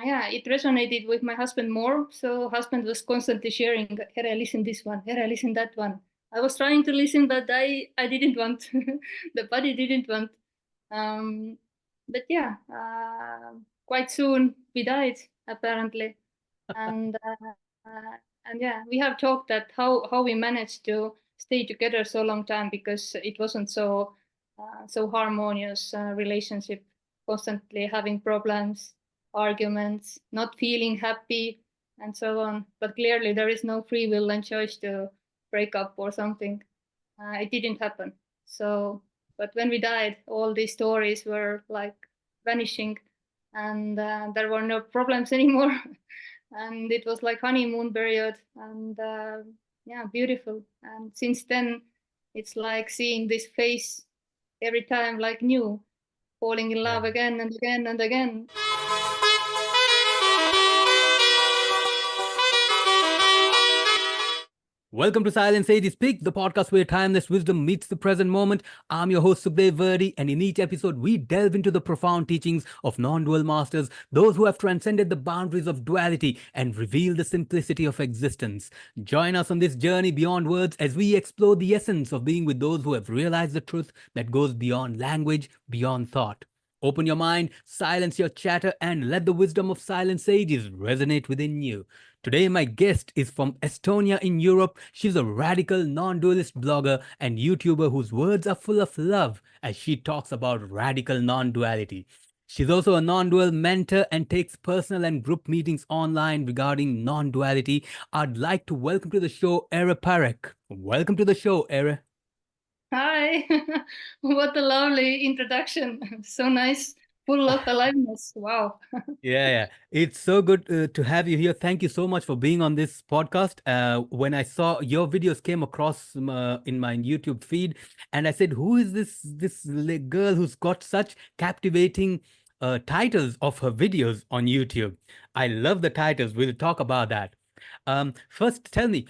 yeah, it resonated with my husband more. So husband was constantly sharing, Here, listen this one, here, listen that one. I was trying to listen, but I didn't want. The body didn't want. Um, but yeah, quite soon we died apparently, and yeah, we have talked that how we managed to stay together so long time, because it wasn't so harmonious relationship, constantly having problems, arguments, not feeling happy, and so on. But clearly there is no free will and choice to break up or something. It didn't happen. So, but when we died, all these stories were like vanishing, and there were no problems anymore. And it was like honeymoon period, and yeah, beautiful. And since then, it's like seeing this face every time like new, falling in Yeah. love again and again and again. Welcome to Silence Sages Speak, the podcast where timeless wisdom meets the present moment. I'm your host, Sukhdev, and in each episode, we delve into the profound teachings of non-dual masters, those who have transcended the boundaries of duality and revealed the simplicity of existence. Join us on this journey beyond words as we explore the essence of being with those who have realized the truth that goes beyond language, beyond thought. Open your mind, silence your chatter, and let the wisdom of silent sages resonate within you. Today, my guest is from Estonia in Europe. She's a radical non dualist blogger and YouTuber whose words are full of love as she talks about radical non duality. She's also a non dual mentor and takes personal and group meetings online regarding non duality. I'd like to welcome to the show Era Parek. Welcome to the show, Era. Hi, what a lovely introduction. So nice, full of aliveness. Wow. Yeah, it's so good to have you here. Thank you so much for being on this podcast. When I saw your videos came across in my YouTube feed, and I said, "Who is this girl who's got such captivating titles of her videos on YouTube?" I love the titles. We'll talk about that. First, tell me,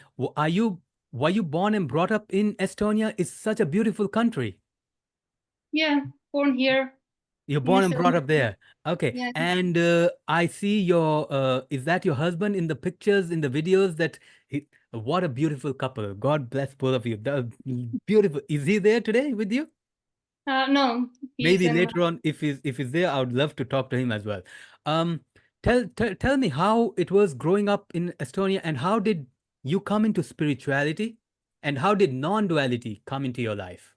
were you born and brought up in Estonia? It's such a beautiful country. Yeah, born here You're in born and brought Estonia. up there. Okay. Yeah. And I see is that your husband in the pictures, in the videos what a beautiful couple. God bless both of you. Beautiful. Is he there today with you? No, he's Maybe in. later on, if he's there, I would love to talk to him as well. Um, tell me how it was growing up in Estonia and how did you come into spirituality and how did non-duality come into your life?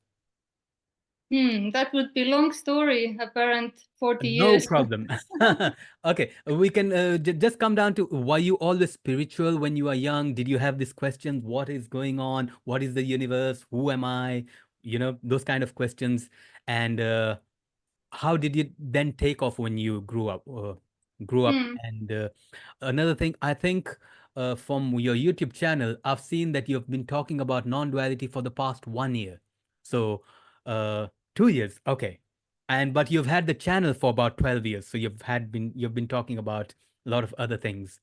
That would be long story, apparent 40 No years. problem. Okay, we can just come down to were you always spiritual when you were young? Did you have these questions? What is going on? What is the universe? Who am I? Those kind of questions. And how did you then take off when you grew up? Hmm. And another thing, I think from your YouTube channel, I've seen that you've been talking about non-duality for the past 1 year. So, 2 years, okay. And but you've had the channel for about 12 years, so you've been talking about a lot of other things.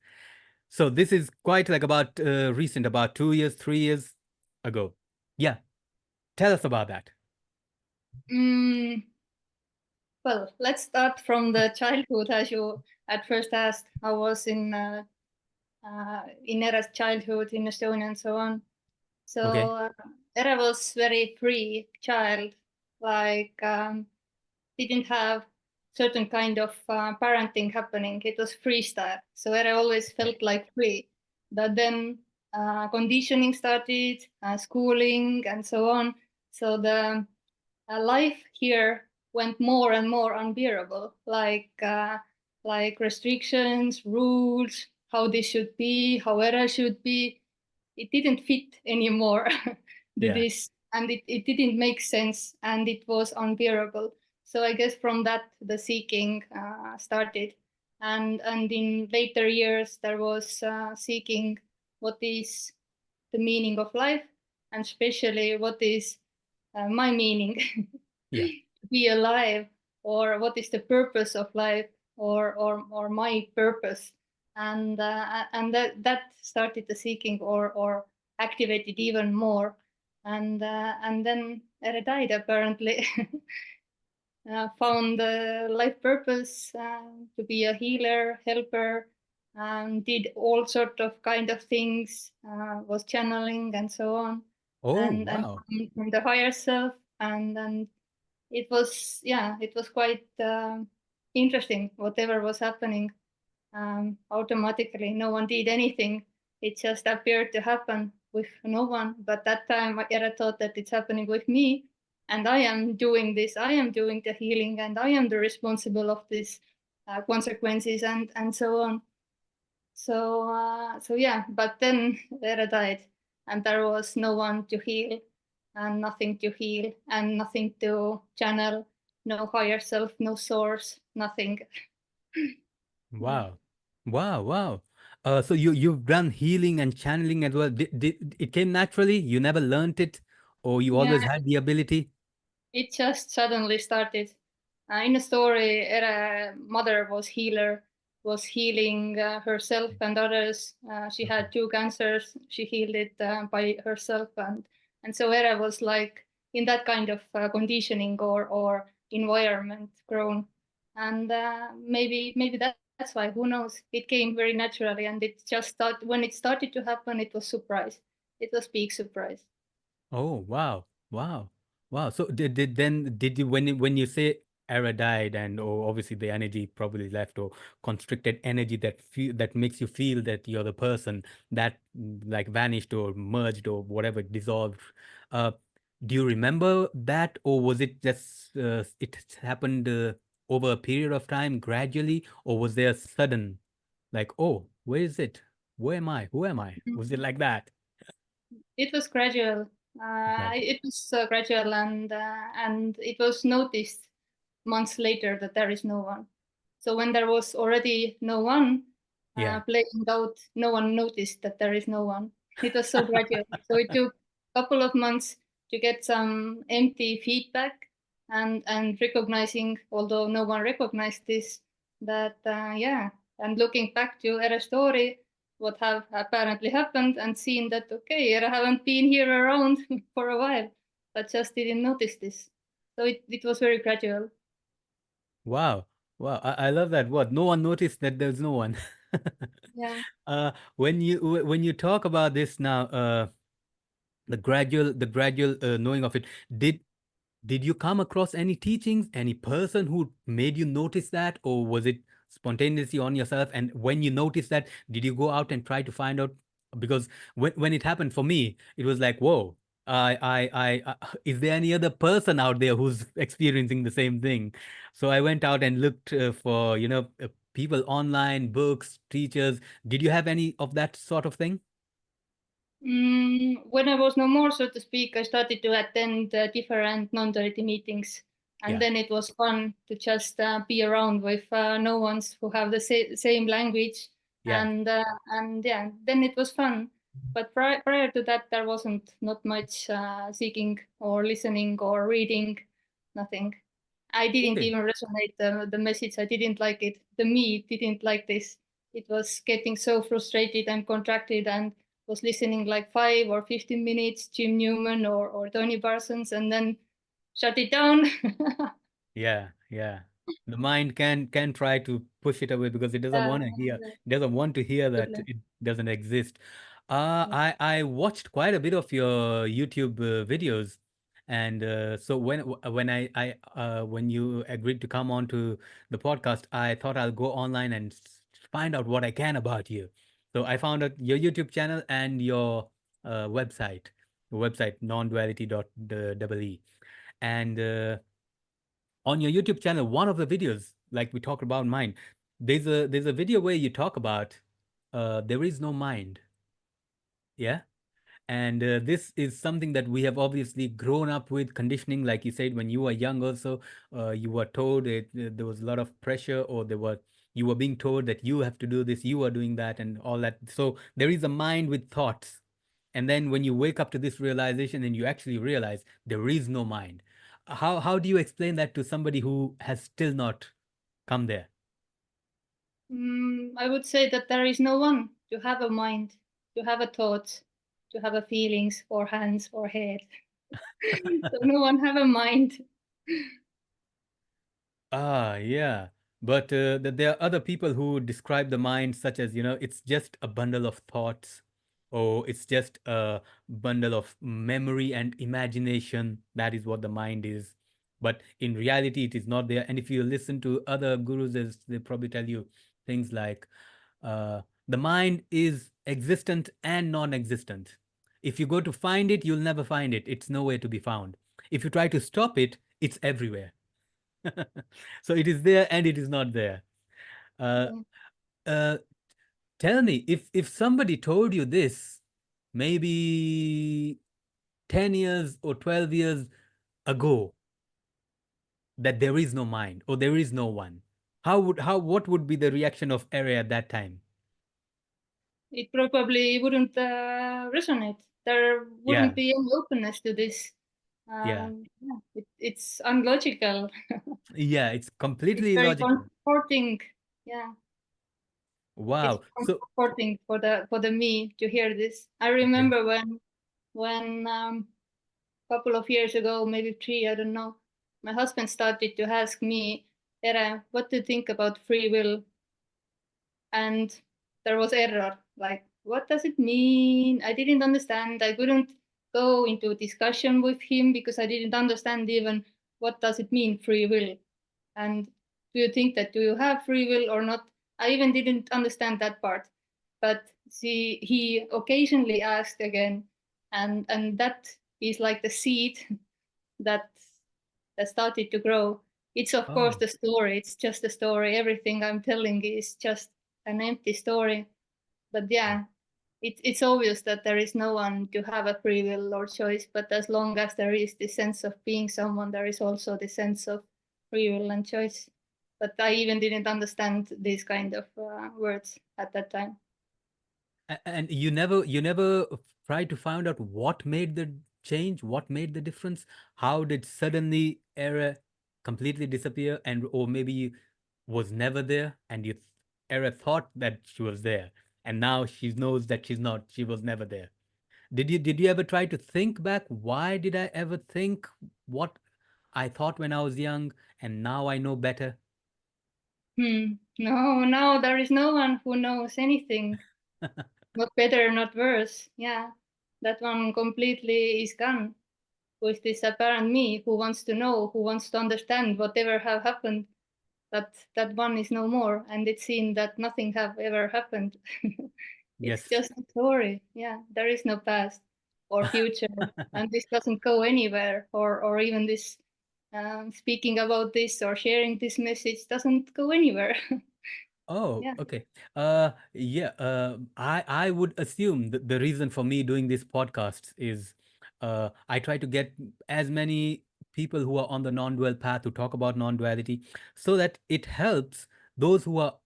So this is quite like about recent, about 2 years, 3 years ago. Yeah, tell us about that. Mm, well, let's start from the childhood, as you at first asked. I was in Era's childhood in Estonia and so on. So Okay. Era was very free child, like didn't have certain kind of parenting happening. It was freestyle. So Era always Okay. felt like free. But then conditioning started, schooling, and so on. So the life here went more and more unbearable, like restrictions, rules, how this should be, how Era should be. It didn't fit anymore to Yeah. this, and it didn't make sense, and it was unbearable. So I guess from that the seeking started, and in later years there was seeking what is the meaning of life, and especially what is my meaning Yeah. to be alive, or what is the purpose of life, or my purpose, and that started the seeking, or activated even more, and then I died apparently. found a life purpose to be a healer, helper, did all sort of kind of things, was channeling and so on, Oh, and wow. from the higher self, and it was quite interesting. Whatever was happening, automatically, no one did anything. It just appeared to happen with no one. But that time, I thought that it's happening with me, and I am doing this. I am doing the healing, and I am the responsible of these consequences, and so on. So yeah. But then Vera died, and there was no one to heal, and nothing to heal, and nothing to channel. No higher self, no source, nothing. Yeah. Wow. Wow, wow. So you've done healing and channeling as well. Did it came naturally? You never learned it, or you Yeah, always had the ability? it just suddenly started. In the story, Ere mother was healer, was healing herself and others. She Okay. had 2 cancers. She healed it by herself, and so Ere was like in that kind of conditioning or environment grown, and maybe that's why. Who knows? It came very naturally, and it just started when it started to happen. It was surprise. It was big surprise. Oh, wow. Wow. Wow. So did you when you say Era died and or obviously the energy probably left or constricted energy that makes you feel that you're the person that like vanished or merged or whatever dissolved. Uh, do you remember that or was it just it happened over a period of time gradually or was there a sudden like, oh, where is it? Where am I? Who am I? Was it like that? It was gradual. Gradual. It was gradual, and it was noticed months later that there is no one. So when there was already no one Yeah. playing out, no one noticed that there is no one. It was so gradual. So it took a couple of months to get some empty feedback and recognizing, although no one recognized this, that yeah. And looking back to Ere's story, what have apparently happened, and seen that okay, I haven't been here around for a while, but just didn't notice this. So it was very gradual. Wow. Wow. I love that word. No one noticed that there's no one. Yeah. When you talk about this now, the gradual knowing of it, did did you come across any teachings, any person who made you notice that, or was it spontaneously on yourself? And when you noticed that, did you go out and try to find out? Because when it happened for me, it was like, whoa, is there any other person out there who's experiencing the same thing? So I went out and looked for, people online, books, teachers. Did you have any of that sort of thing? When I was no more, so to speak, I started to attend different non-duality meetings, and Yeah, then it was fun to just be around with no ones who have the same language, yeah. and yeah, then it was fun. But prior to that, there wasn't not much seeking or listening or reading, nothing. I didn't Okay. even resonate the message. I didn't like it. The me didn't like this. It was getting so frustrated and contracted, and was listening like 5 or 15 minutes, Jim Newman or Tony Parsons, and then shut it down. Yeah, yeah. The mind can try to push it away because it doesn't Yeah, want to hear, it doesn't want to hear that absolutely. it doesn't exist. Yeah. I watched quite a bit of your YouTube videos, and so when you agreed to come on to the podcast, I thought I'll go online and find out what I can about you. So I found out your YouTube channel and your website nonduality.ee, and on your YouTube channel, one of the videos, like we talked about mine, there's a video where you talk about there is no mind. Yeah. And this is something that we have obviously grown up with conditioning, like you said, when you were young. Also, you were told there was a lot of pressure, or you were being told that you have to do this, you are doing that, and all that. So there is a mind with thoughts, and then when you wake up to this realization, and you actually realize there is no mind. How do you explain that to somebody who has still not come there? I would say that there is no one to have a mind, to have a thought, to have a feelings or hands or head. So no one have a mind. Yeah. But there are other people who describe the mind such as, it's just a bundle of thoughts, or it's just a bundle of memory and imagination. That is what the mind is. But in reality, it is not there. And if you listen to other gurus, they probably tell you things like the mind is existent and non existent. If you go to find it, you'll never find it. It's nowhere to be found. If you try to stop it, it's everywhere. So it is there and it is not there. Uh, Yeah. uh, Tell me, if somebody told you this, maybe 10 years or 12 years ago, that there is no mind or there is no one, what would be the reaction of Area at that time? It probably wouldn't resonate. There wouldn't Yeah, be any openness to this. yeah, Yeah, it's unlogical. yeah. It's It's completely very illogical. comforting. Yeah, it's Wow. So, comforting for the me to hear this. I okay. remember when couple of years ago, maybe three, I don't know, my husband started to ask me, Ere, what do you think about free will? And there was error. Like, what does it mean? I didn't understand. I couldn't go into discussion with him because I didn't understand even what does it mean free will. And do you think that do you have free will or not? I even didn't understand that part. But see, he occasionally asked again, and that is like the seed that that started to grow. It's of course Oh, the story. It's just a story. Everything I'm telling is just an empty story. But yeah, it's obvious that there is no one to have a free will or choice. But as long as there is this sense of being someone, there is also the sense of free will and choice. But I even didn't understand these kind of words at that time. and you never tried to find out what made the change, what made the difference? How did suddenly Era completely disappear, and or maybe was never there, and Era thought that she was there, and now she knows that she's not. She was never there. Did you ever try to think back? Why did I ever think what I thought when I was young, and now I know better? No, no, there is no one who knows anything. Not better, not worse. Yeah, that one completely is gone. With this apparent me who wants to know, who wants to understand whatever have happened, that one is no more, and it's seen that nothing have ever happened. It's Yes. just a story. Yeah, there is no past or future, and this doesn't go anywhere. Or even this speaking about this or sharing this message doesn't go anywhere. Oh, Yeah. okay. Yeah. I would assume that the reason for me doing this podcast is, I try to get as many people who are on the non-dual path to talk about non-duality, so that it helps those who are,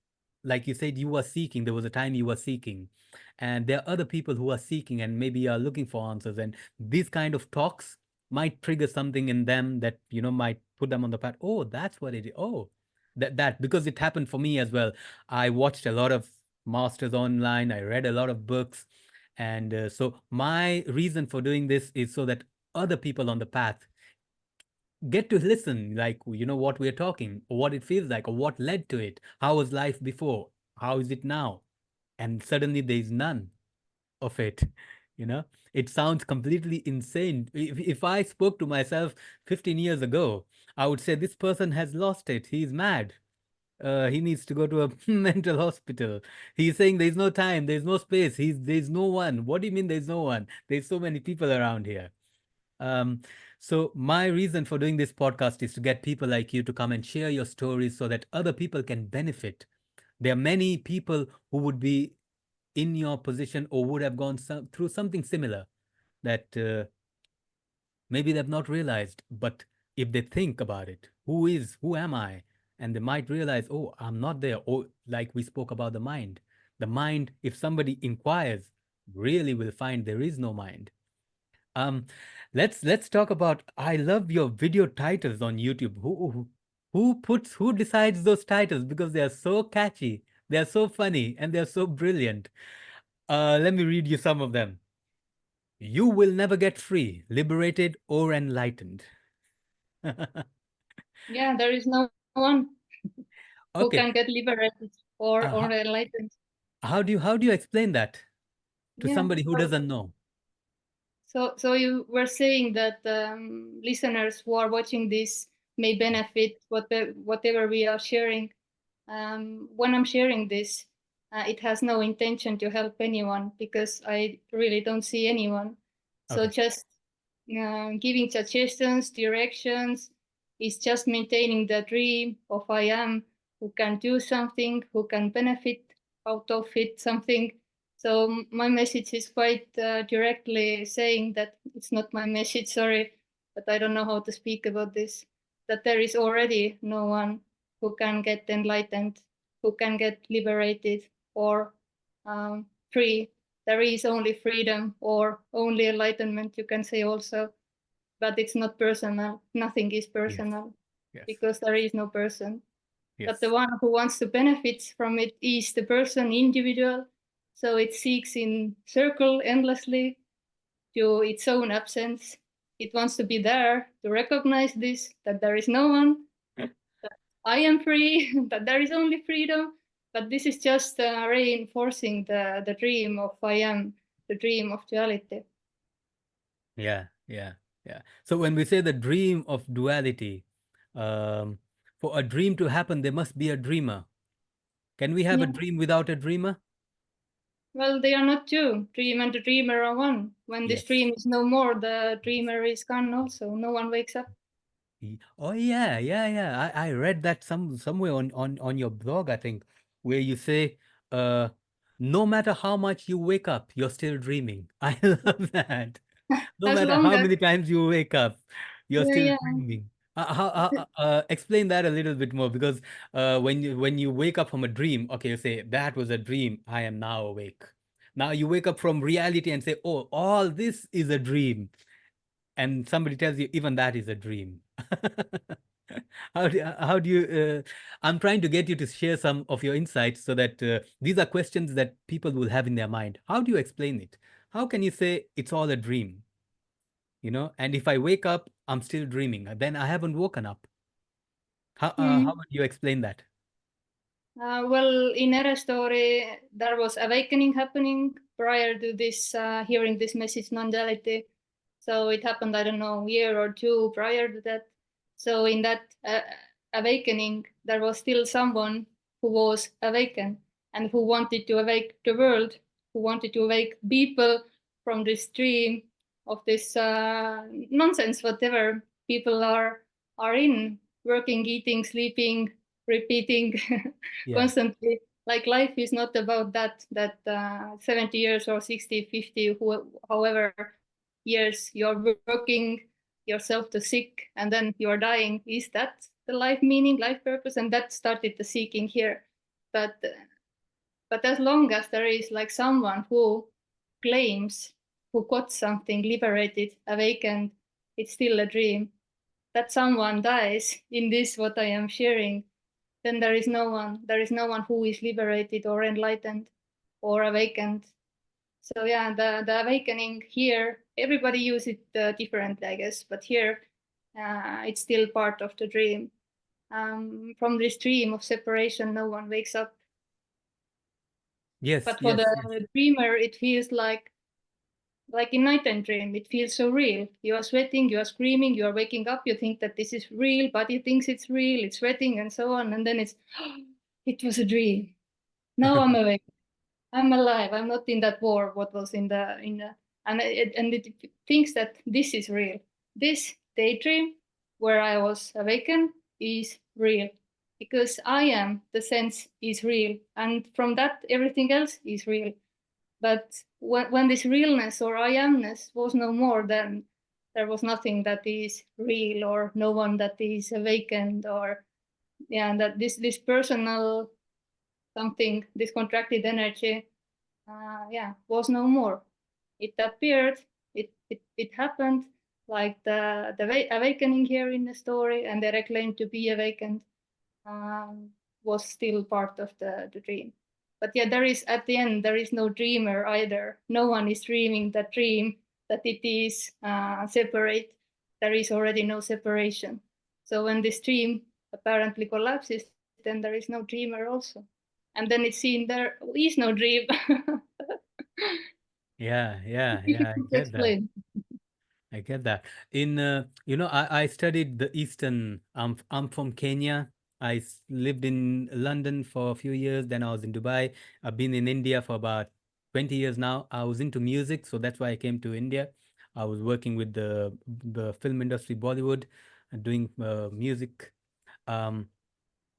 like you said, you are seeking. There was a time you were seeking, and there are other people who are seeking and maybe are looking for answers. And these kind of talks might trigger something in them that might put them on the path. Oh, that's what it is. Oh, that because it happened for me as well. I watched a lot of masters online. I read a lot of books. And so my reason for doing this is so that other people on the path get to listen, like, what we're talking, or what it feels like, or what led to it. How was life before? How is it now? And suddenly there's none of it. You know, it sounds completely insane. If I spoke to myself 15 years ago, I would say this person has lost it. He's mad. He needs to go to a mental hospital. He's saying there's no time, there's no space, there's no one. What do you mean there's no one? There's so many people around here. Um, so my reason for doing this podcast is to get people like you to come and share your stories so that other people can benefit. There are many people who would be in your position or would have gone through something similar that maybe they've not realized, but if they think about it, who am I? And they might realize, oh, I'm not there. Or like we spoke about the mind, if somebody inquires, really will find there is no mind. Um, let's talk about. I love your video titles on YouTube. Who decides those titles because they are so catchy, they are so funny, and they are so brilliant. Let me read you some of them. You will never get free, liberated, or enlightened. Yeah, there is no one who Okay. can get liberated or Uh, enlightened. how do you explain that to Yeah. somebody who doesn't know? So you were saying that listeners who are watching this may benefit whatever we are sharing. When I'm sharing this, it has no intention to help anyone because I really don't see anyone. So Okay. just giving suggestions, directions is just maintaining the dream of I am who can do something, who can benefit out of it something. So my message is quite directly saying that it's not my message, sorry, but I don't know how to speak about this, that there is already no one who can get enlightened, who can get liberated or free. There is only freedom or only enlightenment, you can say also, but it's not personal. Nothing is Yes. personal Yes. because there is no person. But the Yes. one who wants to benefit from it is the person, individual. So it seeks in circle endlessly to its own absence. It wants to be there to recognize this, that there is no one, that I am free, that there is only freedom. But this is just reinforcing the dream of I am, the dream of duality. Yeah. Yeah. Yeah. So when we say the dream of duality, um, for a dream to happen, there must be a dreamer. Can we have a Yeah. dream without a dreamer? Well, they are not two. Dream and the dreamer are one. When this Yes. dream is no more, the dreamer is gone also. No one wakes up. Oh yeah, yeah, yeah. I read that somewhere on your blog, I think, where you say, no matter how much you wake up, you're still dreaming. I love that. No As matter long how as, many times you wake up, you're yeah, still yeah. dreaming. Explain that a little bit more because when you wake up from a dream, okay, you say that was a dream. I am now awake. Now you wake up from reality and say, oh, all this is a dream, and somebody tells you even that is a dream. How do you I'm trying to get you to share some of your insights so that these are questions that people will have in their mind. How do you explain it? How can you say it's all a dream, and if I wake up I'm still dreaming, then I haven't woken up? How Mm. would you explain that? Well, in Ere story, there was awakening happening prior to this, hearing this message, non-duality. So it happened, I don't know, a year or two prior to that. So in that awakening, there was still someone who was awakened and who wanted to awake the world, who wanted to awake people from this dream of this nonsense, whatever people are in, working, eating, sleeping, repeating Yeah. constantly. Like life is not about that 70 years or 60, 50, however years you're working yourself to sick and then you're dying. Is that the life meaning, life purpose? And that started the seeking here. But as long as there is like someone who claims, who got something liberated, awakened, it's still a dream. That someone dies in this what I am sharing, then there is no one. There is no one who is liberated or enlightened or awakened. So yeah, the awakening here, everybody use it differently, I guess, but here it's still part of the dream. From this dream of separation, no one wakes up. Yes, But for yes, yes. the dreamer, it feels like in nighttime dream, it feels so real. You are sweating, you are screaming, you are waking up, you think that this is real, body thinks it's real, it's sweating and so on, and then it's, it was a dream. Now I'm awake. I'm alive. I'm not in that war. What was in the and it thinks that this is real. This daydream where I was awakened is real because I am the sense is real, and from that everything else is real. But when this realness or I amness was no more, then there was nothing that is real or no one that is awakened or yeah, that this personal something, this contracted energy yeah, was no more. It appeared, it happened like the awakening here in the story, and they claimed to be awakened was still part of the dream. But yeah, there is at the end there is no dreamer either. No one is dreaming that dream that it is separate. There is already no separation. So when this dream apparently collapses, then there is no dreamer also. And then it's seen there is no dream. Yeah, yeah, yeah. I Difficult to get that. explain. I get that. In I studied the Eastern. I'm from Kenya. Lived in London for a few years. Then I was in Dubai. I've been in India for about 20 years now. I was into music, so that's why I came to India. I was working with the film industry, Bollywood, doing music. Um,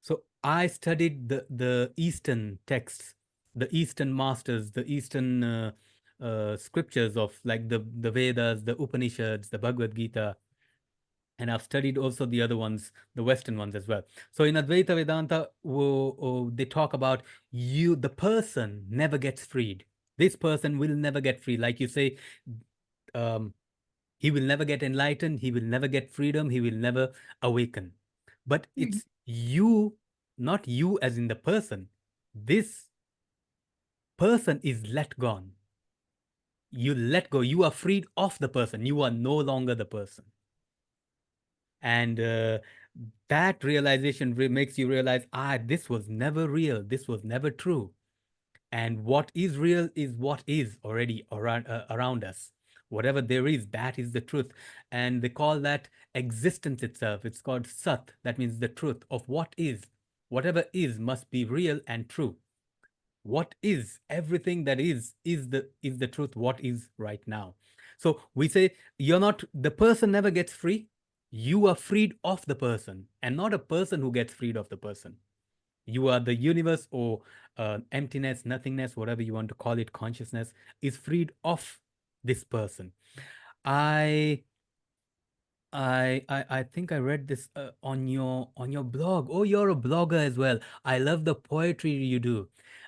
so I studied the Eastern texts, the Eastern masters, the Eastern scriptures of like the Vedas, the Upanishads, the Bhagavad Gita, and I've studied also the other ones, the Western ones as well. So in Advaita Vedanta, they talk about the person never gets freed. This person will never get free. Like you say, um, he will never get enlightened. He will never get freedom. He will never awaken. But Mhm. it's you, not you as in the person. This person is let gone. You let go. You are freed of the person. You are no longer the person. And that realization makes you realize, this was never real. This was never true. And what is real is what is already around us. Whatever there is, that is the truth. And they call that existence itself. It's called Sat. That means the truth of what is. Whatever is must be real and true. What is, everything that is the truth, what is right now. So we say, you're not, the person never gets free. You are freed of the person, and not a person who gets freed of the person. You are the universe, or emptiness, nothingness, whatever you want to call it, consciousness is freed of this person. I i i, I think I read this on your blog. Oh, you're a blogger as well. I love the poetry you do.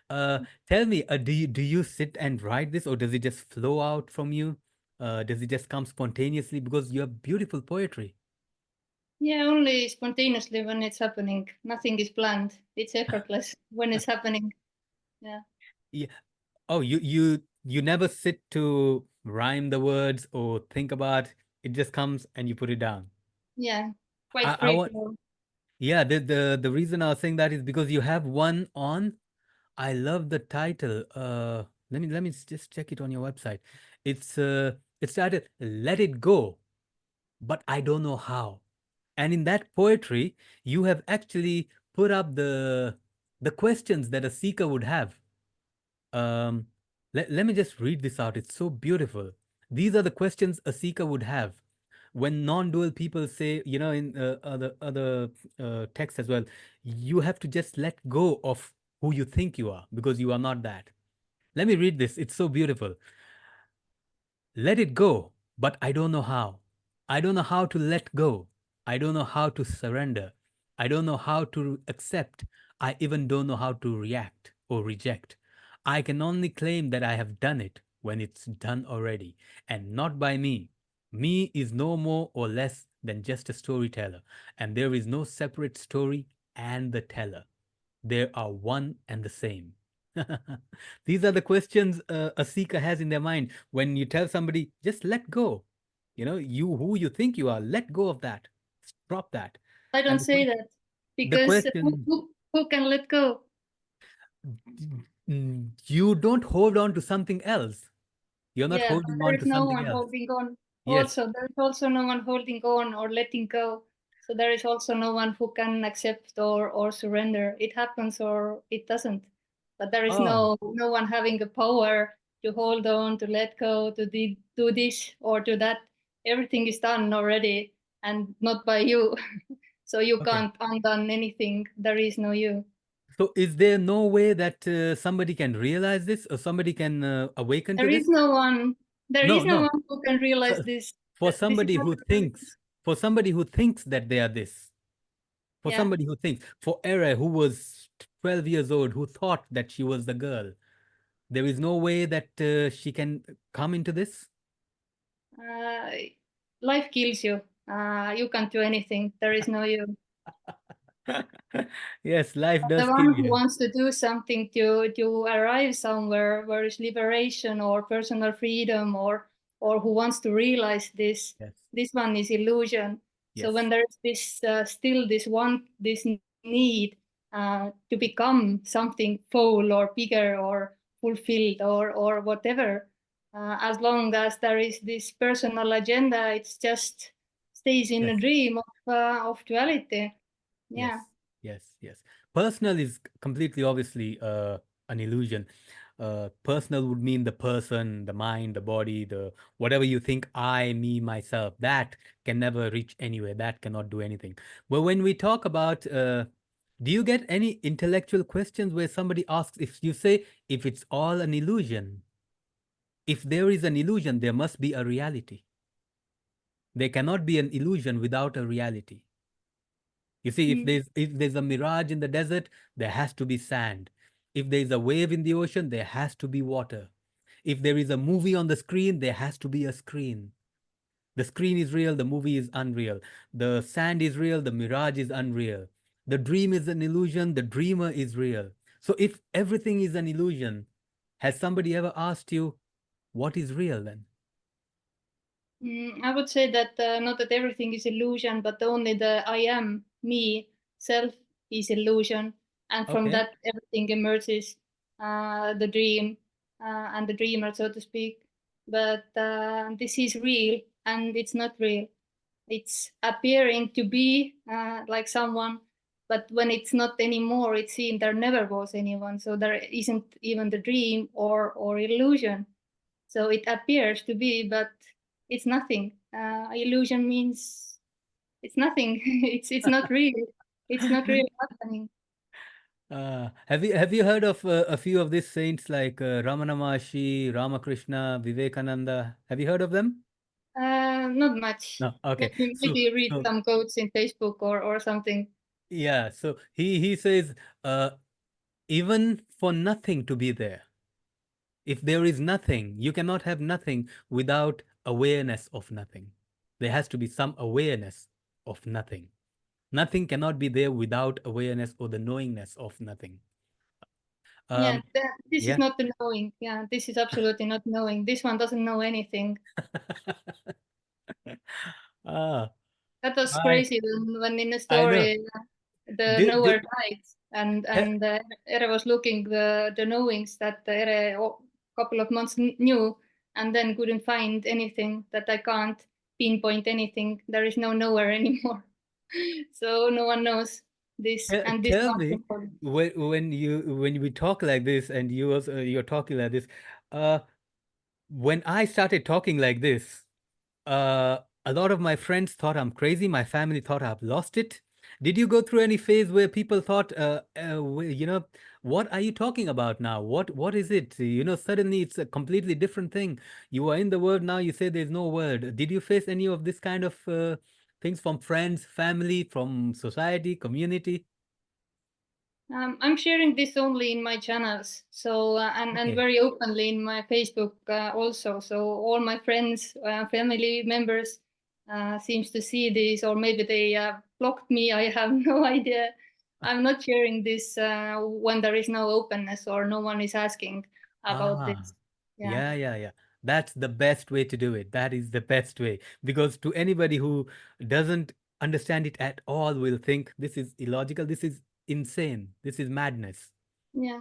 Tell me, do you sit and write this, or does it just flow out from you? Does it just come spontaneously? Because you have beautiful poetry. Yeah, only spontaneously when it's happening. Nothing is planned. It's effortless when it's happening. Yeah. Yeah. Oh, you never sit to rhyme the words or think about it, just comes and you put it down. Yeah. I, Quite I free want flow. Yeah, the reason I was saying that is because you have one on. I love the title. Let me just check it on your website. It's titled "Let It Go," but I don't know how. And in that poetry, you have actually put up the questions that a seeker would have. Um, let me just read this out. It's so beautiful. These are the questions a seeker would have. When non-dual people say, in other texts as well, you have to just let go of who you think you are, because you are not that. Let me read this. It's so beautiful. Let it go, but I don't know how. I don't know how to let go. I don't know how to surrender. I don't know how to accept. I even don't know how to react or reject. I can only claim that I have done it when it's done already, and not by me. Me is no more or less than just a storyteller, and there is no separate story and the teller. They are one and the same. These are the questions a seeker has in their mind. When you tell somebody, just let go, you who you think you are, let go of that, drop that. I don't And say that the because question, who can let go? you don't hold on to something else. You're not Yeah, but holding there on is to no something one else. holding on. Yes. Also, there is also no one holding on or letting go. So there is also no one who can accept or surrender. It happens or it doesn't. But there is Oh, no one having the power to hold on, to let go, to do this or do that. Everything is done already and not by you. So you okay. can't undone anything. There is no you. So is there no way that somebody can realize this, or somebody can awaken to There this? is no one. There No, is no no. one who can realize For, this. for That this is somebody not who the. thinks, for somebody who thinks that they are this, for Yeah. somebody who thinks, for Era, who was 12 years old, who thought that she was the girl, there is no way that she can come into this. Uh, Life kills you. You can't do anything. There is no you. Yes, life The does kill one who you. wants to do something to arrive somewhere where is liberation or personal freedom or who wants to realize this, Yes. this one is illusion. So when Yes. there's this still this this need to become something full or bigger or fulfilled or whatever, as long as there is this personal agenda, it's just stays in Yes. a dream of duality. Yeah. Yes. Yes. Yes. Personal is completely obviously an illusion. Personal would mean the person, the mind, the body, the whatever you think I, me, myself. That can never reach anywhere. That cannot do anything. But when we talk about, do you get any intellectual questions where somebody asks if you say if it's all an illusion? If there is an illusion, there must be a reality. There cannot be an illusion without a reality. You see, Mm. if there's a mirage in the desert, there has to be sand. If there's a wave in the ocean, there has to be water. If there is a movie on the screen, there has to be a screen. The screen is real, the movie is unreal. The sand is real, the mirage is unreal. The dream is an illusion, the dreamer is real. So if everything is an illusion, has somebody ever asked you what is real then? I would say that not that everything is illusion, but only the I am, me, self is illusion. And from Okay. that, everything emerges, the dream and the dreamer, so to speak. But this is real and it's not real. It's appearing to be like someone, but when it's not anymore, it's seen there never was anyone. So there isn't even the dream or illusion. So it appears to be, but it's nothing. Illusion means it's nothing. It's not real. It's not really happening. Have you heard of a few of these saints like Ramana Maharshi, Ramakrishna, Vivekananda? Have you heard of them? Not much. No. Okay. Maybe read So some quotes in Facebook or something. yeah. So he says, uh, even for nothing to be there, if there is nothing, you cannot have nothing without awareness of nothing. There has to be some awareness of nothing. Nothing cannot be there without awareness or the knowingness of nothing. Yeah, Um, this is yeah. not the knowing. Yeah, this is absolutely not knowing. This one doesn't know anything. ah, That was I crazy when in the I know. story the Did, knower did, died and Ere was looking the knowings that Ere couple of months knew and then couldn't find anything that I can't pinpoint anything. There is no knower anymore. So no one knows this and this tell one me people. when we talk like this and you're talking like this, uh, when I started talking like this, a lot of my friends thought I'm crazy. My family thought I've lost it. Did you go through any phase where people thought, what are you talking about now? What is it? Suddenly it's a completely different thing. You are in the world now. You say there's no word. Did you face any of this kind of things from friends, family, from society, community? I'm sharing this only in my channels, so and Okay. very openly in my Facebook also. So all my friends, family members, seems to see this, or maybe they blocked me. I have no idea. I'm not sharing this when there is no openness or no one is asking about Ah, this. Yeah, yeah, yeah, yeah. That's the best way to do it. That is the best way. Because to anybody who doesn't understand it at all will think this is illogical, this is insane, this is madness. yeah.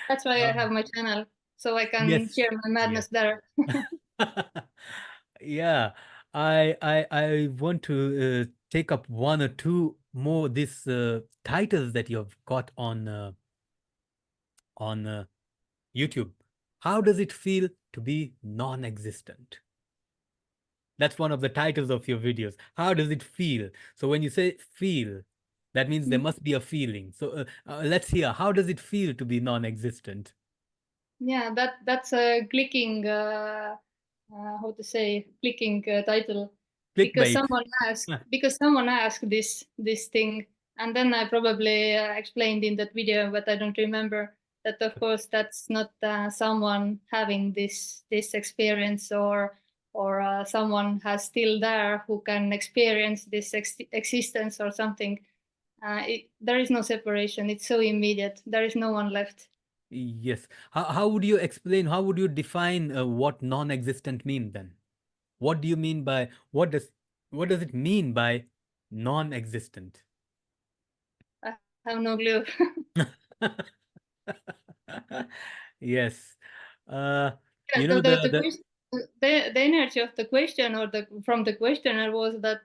That's why I Uh, have my channel, so I can yes, share my yes. madness there. Yeah, I want to take up one or two more these titles that you've got on YouTube. How does it feel to be non-existent? That's one of the titles of your videos. How does it feel? So when you say feel, that means there must be a feeling. So let's hear. How does it feel to be non-existent? Yeah, that's a clicking, how to say, clicking title, Clickbait. because someone asked this thing, and then I probably explained in that video, but I don't remember that. Of course, that's not someone having this experience, or someone has still there who can experience this existence or something. There is no separation. It's so immediate. There is no one left. Yes. How would you explain? How would you define what non-existent mean then? What do you mean by what does? What does it mean by non-existent? I have no clue. Yes. Uh, Yeah, you know the question, the energy of the question or the from the questioner was that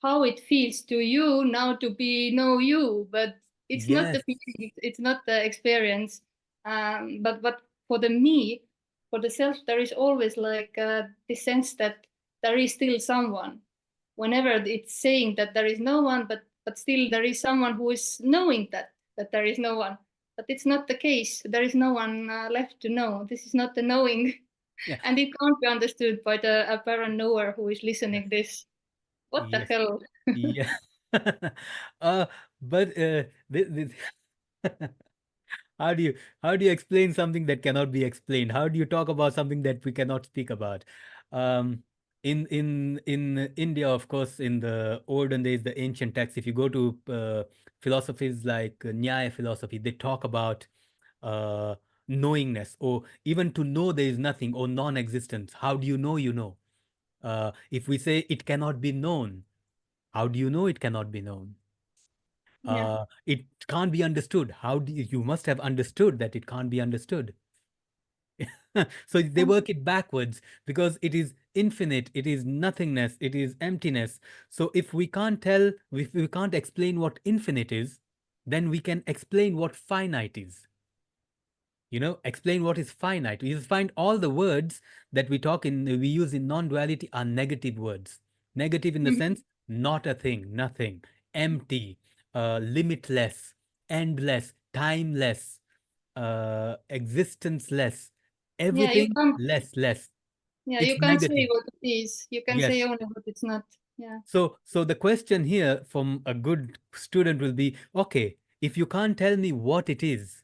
how it feels to you now to be know you, but it's not the yes, feeling, it's not the experience. But for the me, for the self, there is always like the sense that there is still someone. Whenever it's saying that there is no one, but still there is someone who is knowing that there is no one. But it's not the case. There is no one left to know. This is not the knowing. yeah, And it can't be understood by the apparent knower who is yes, listening this. What the yes, hell? yeah. uh, but how do you how do you explain something that cannot be explained? How do you talk about something that we cannot speak about? Um, in India, of course, in the olden days, the ancient texts, if you go to philosophies like Nyaya philosophy, they talk about uh, knowingness, or even to know there is nothing, or non-existence. How do you know you know? If we say it cannot be known, how do you know it cannot be known? Yeah. It can't be understood. How do you must have understood that it can't be understood. So they work it backwards because it is infinite, it is nothingness, it is emptiness. So if we can't tell, if we can't explain what infinite is, then we can explain what finite is. Explain what is finite. You find all the words that we use in non-duality are negative words. Negative in the Mhm. sense not a thing, nothing, empty, limitless, endless, timeless, existenceless, Yeah, you everything can't. less. Yeah, It's you can't say negative. what it is. You can say Yes. only what it's not. Yeah. So the question here from a good student will be, okay, if you can't tell me what it is,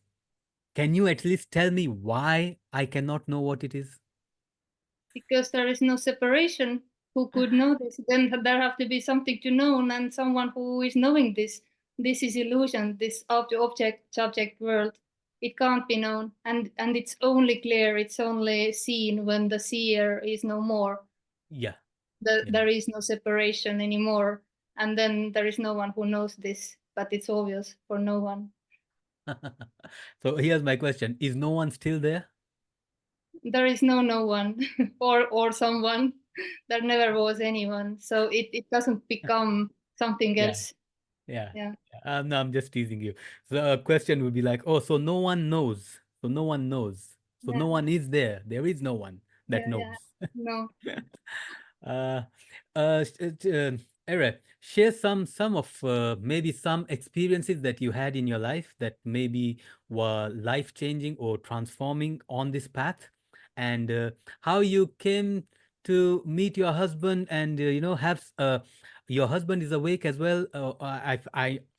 can you at least tell me why I cannot know what it is? Because there is no separation. Who could know this? Then there have to be something to know and someone who is knowing this. This is illusion, this object subject world. It can't be known. And it's only clear, it's only seen when the seer is no more. Yeah. There is no separation anymore. And then there is no one who knows this, but it's obvious for no one. Yeah. So here's my question. Is no one still there? There is no one or someone. There never was anyone. So it doesn't become something Yeah. else. Yeah. Yeah. No, I'm just teasing you. So a question would be like, oh, so no one knows. So no one knows. So Yeah. no one is there. There is no one that Yeah. Yeah. knows. No. Uh, uh, Ere, share some of maybe some experiences that you had in your life that maybe were life changing or transforming on this path, and how you came to meet your husband, and have your husband is awake as well.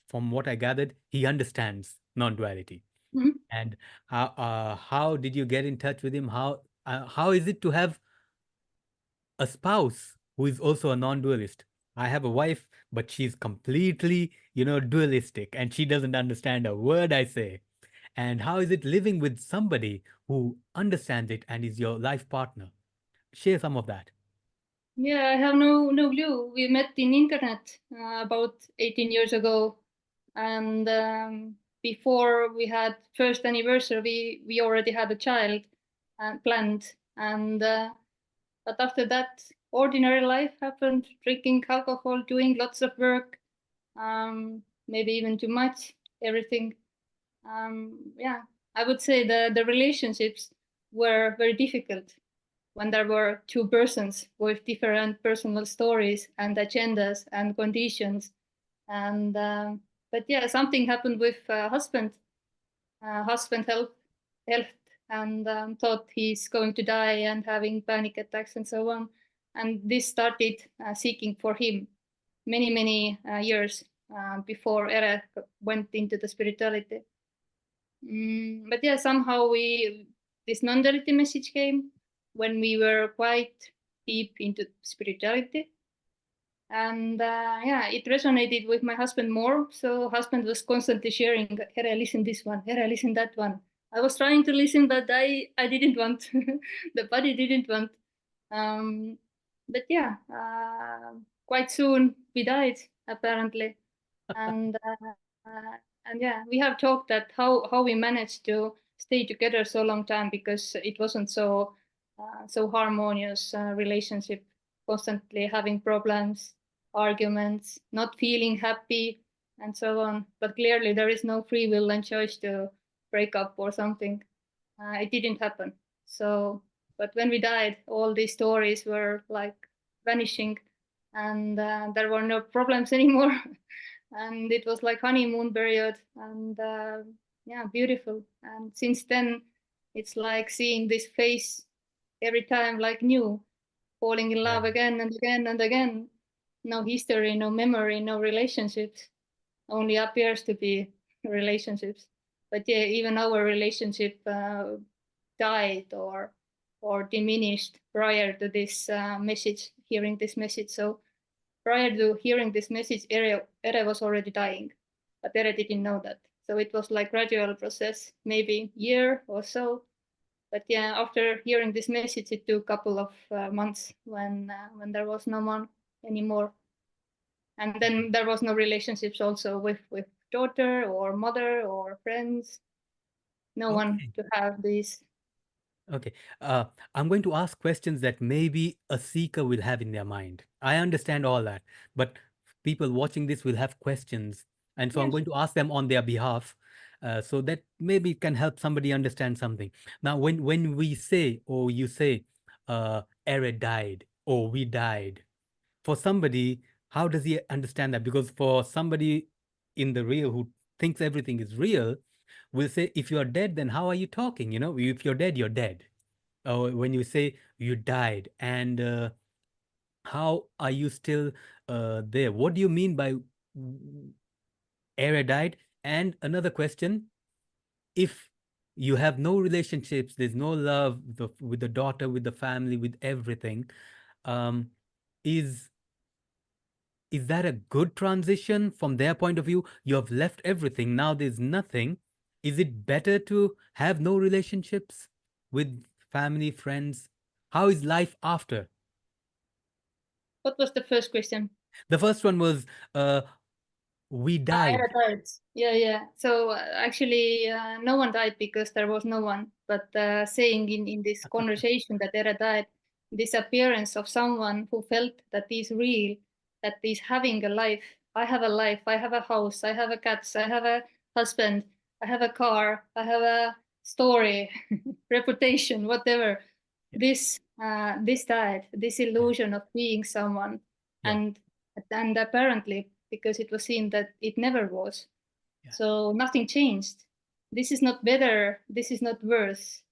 From what I gathered, he understands non-duality. Mhm. And how did you get in touch with him? How is it to have a spouse who is also a non-dualist? I have a wife, but she's completely, dualistic, and she doesn't understand a word I say. And how is it living with somebody who understands it and is your life partner? Share some of that. Yeah, I have no clue. We met in internet about 18 years ago, and before we had first anniversary, we already had a child planned, and but after that, ordinary life happened: drinking alcohol, doing lots of work, maybe even too much, everything. Yeah, I would say the relationships were very difficult when there were two persons with different personal stories and agendas and conditions. And but yeah, something happened with husband. Husband health and thought he's going to die and having panic attacks and so on. And this started seeking for him many years before Ere went into the spirituality. But yeah, somehow this non-duality message came when we were quite deep into spirituality, and yeah, it resonated with my husband more. So husband was constantly sharing, "Here, listen this one. Here, listen that one." I was trying to listen, but I didn't want. The body didn't want. Um, but yeah, quite soon we died, apparently. And and yeah, we have talked that how we managed to stay together so long time, because it wasn't so harmonious relationship, constantly having problems, arguments, not feeling happy, and so on. But clearly there is no free will and choice to break up or something. It didn't happen. So, but when we died, all these stories were like vanishing, and there were no problems anymore. And it was like honeymoon period, and yeah, beautiful. And since then, it's like seeing this face every time like new, falling in Yeah. love again and again and again. No history, no memory, no relationships, only appears to be relationships. But yeah, even our relationship died or diminished prior to this message, hearing this message. So prior to hearing this message, Ere was already dying, but Ere didn't know that. So it was like gradual process, maybe year or so. But yeah, after hearing this message, it took a couple of months when there was no one anymore, and then there was no relationships also with daughter or mother or friends. No one Okay. to have these. Okay. I'm going to ask questions that maybe a seeker will have in their mind. I understand all that, but people watching this will have questions. And so I'm Yes. going to ask them on their behalf, so that maybe it can help somebody understand something. Now, when we say, or you say, Ere died, or we died, for somebody, how does he understand that? Because for somebody in the real who thinks everything is real, will say, if you're dead, then how are you talking? If you're dead, you're dead. When you say you died, and how are you still there? What do you mean by Era died? And another question, if you have no relationships, there's no love with the daughter, with the family, with everything, um, is is that a good transition from their point of view? You have left everything, now there's nothing. Is it better to have no relationships with family, friends? How is life after? What was the first question? The first one was, we died. Era died. Yeah, yeah. So actually, no one died because there was no one. But saying in this conversation that Era died, this appearance of someone who felt that is real, that is having a life. I have a life. I have a house. I have a cats. I have a husband. I have a car. I have a story, reputation, whatever. Yeah, This died. This yeah, illusion of being someone, yeah, and and apparently because it was seen that it never was. yeah, So nothing changed. This is not better. This is not worse.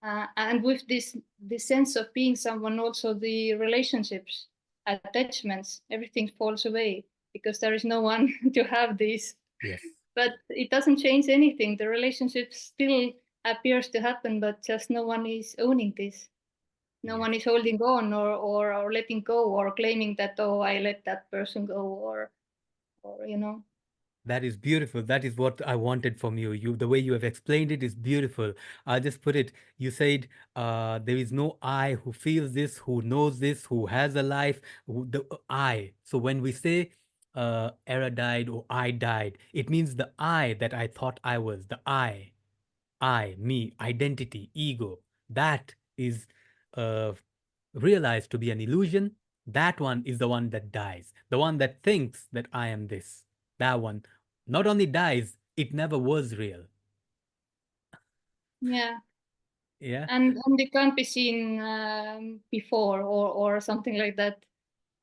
And with this sense of being someone, also the relationships, attachments, everything falls away because there is no one to have this. yes, But it doesn't change anything. The relationship still appears to happen, but just no one is owning this. No yes. one is holding on or letting go or claiming that, oh, I let that person go, or you know. That is beautiful. That is what I wanted from you. The way you have explained it is beautiful. I just put it. You said, there is no I who feels this, who knows this, who has a life. The I. So when we say, Era died or I died, it means the I that I thought I was. The I, me, identity, ego. That is, uh, realized to be an illusion. That one is the one that dies. The one that thinks that I am this. That one not only dies, it never was real. Yeah, Yeah. and it can't be seen before or something like that.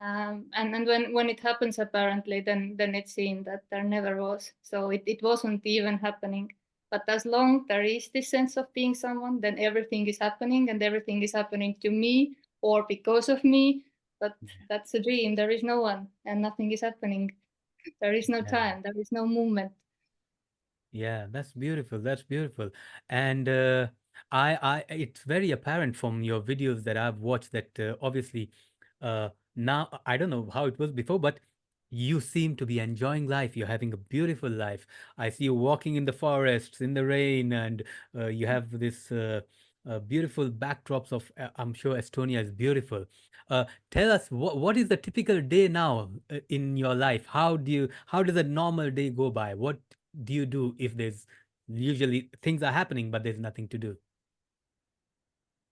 And when it happens, apparently, then it's seen that there never was. So it wasn't even happening. But as long there is this sense of being someone, then everything is happening, and everything is happening to me or because of me. But that's a dream. There is no one, and nothing is happening. There is no Yeah. time. There is no movement. Yeah, that's beautiful. That's beautiful. And it's very apparent from your videos that I've watched that, obviously, now I don't know how it was before, but you seem to be enjoying life. You're having a beautiful life. I see you walking in the forests in the rain, and you have this beautiful backdrops of, I'm sure Estonia is beautiful. Tell us, what is the typical day now in your life? How does a normal day go by? What do you do if there's usually things are happening, but there's nothing to do?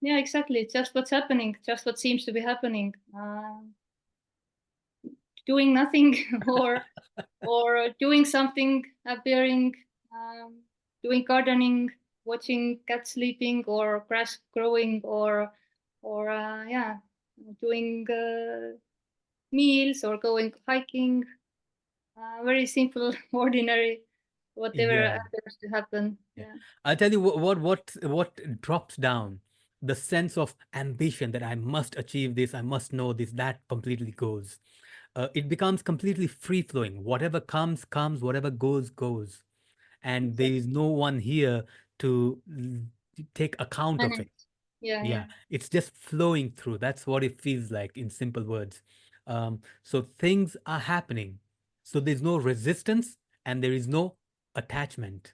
Yeah, exactly. Just what's happening, just what seems to be happening. Doing nothing or doing something, appearing, um, doing gardening, watching cats sleeping or grass growing or yeah, doing meals or going hiking. Very simple, ordinary, whatever Yeah. happens to happen. Yeah. Yeah. I'll tell you what drops down. The sense of ambition that I must achieve this, I must know this, that completely goes. It becomes completely free flowing. Whatever comes, comes. Whatever goes, goes. And there Exactly. is no one here to take account of it. Manage. Yeah, yeah. Yeah, it's just flowing through. That's what it feels like in simple words. So things are happening. So there's no resistance and there is no attachment.